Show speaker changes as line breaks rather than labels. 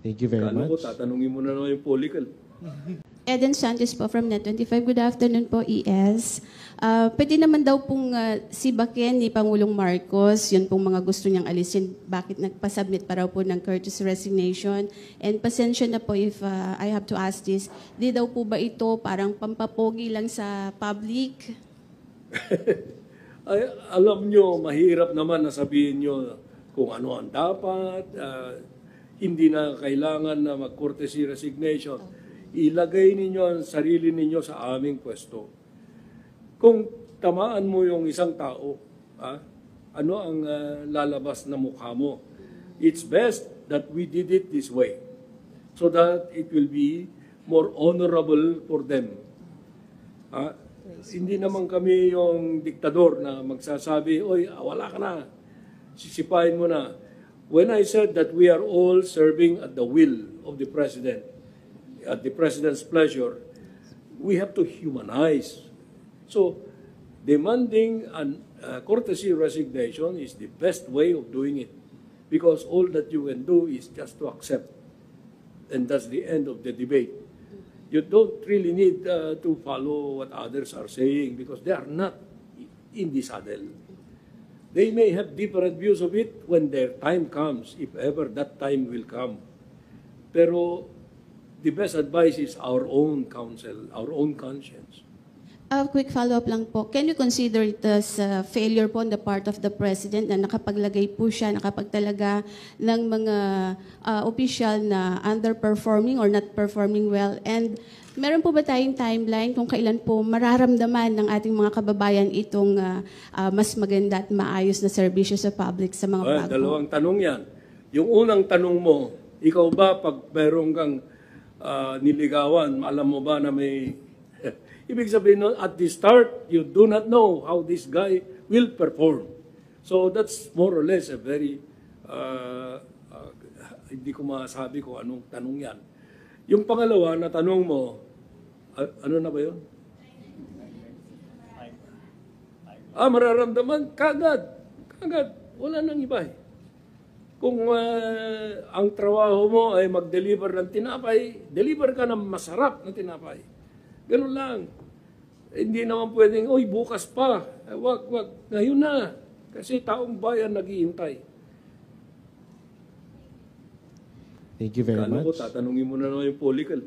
Thank you very
Kala ko
much.
tatanungin mo na naman yung political.
Eden Santos po from Net25. Good afternoon po, ES. Pwede naman daw pong sibakin ni Pangulong Marcos, yun pong mga gusto niyang alisin, bakit nagpasubmit pa raw po ng courtesy resignation. And pasensya na po if I have to ask this, di daw po ba ito parang pampapogi lang sa public?
Ay, alam nyo, mahirap naman na sabihin nyo kung ano ang dapat, hindi na kailangan na mag-courtesy resignation. Ilagay ninyo ang sarili ninyo sa aming pwesto. Kung tamaan mo yung isang tao, ano ang lalabas na mukha mo? It's best that we did it this way so that it will be more honorable for them. Hindi naman kami yung diktador na magsasabi, oy, wala ka na, sisipain mo na. When I said that we are all serving at the will of the President, at the President's pleasure, we have to humanize. So, demanding a courtesy resignation is the best way of doing it because all that you can do is just to accept. And that's the end of the debate. You don't really need to follow what others are saying because they are not in the saddle. They may have different views of it when their time comes, if ever that time will come. Pero the best advice is our own counsel, our own conscience.
A quick follow-up lang po. Can you consider it as failure po on the part of the President na nakapaglagay po siya, nakapagtalaga ng mga official na underperforming or not performing well? And meron po ba tayong timeline kung kailan po mararamdaman ng ating mga kababayan itong mas maganda at maayos na serbisyo sa public sa mga bago?
Dalawang tanong yan. Yung unang tanong mo, ikaw ba pag meron kang niligawan, alam mo ba na may... Ibig sabihin nun, at the start, you do not know how this guy will perform. So that's more or less a very... hindi ko masabi kung anong tanong yan. Yung pangalawa na tanong mo, ano na ba yun? Mararamdaman, kagad. Wala nang iba eh. Kung ang trabaho mo ay mag-deliver ng tinapay, deliver ka ng masarap na tinapay. Ganun lang. Hindi naman pwedeng, oy, bukas pa. Wag. Ngayon na. Kasi taong bayan naghihintay.
Thank you very
Kala ko
much.
tatanungin mo na naman yung political.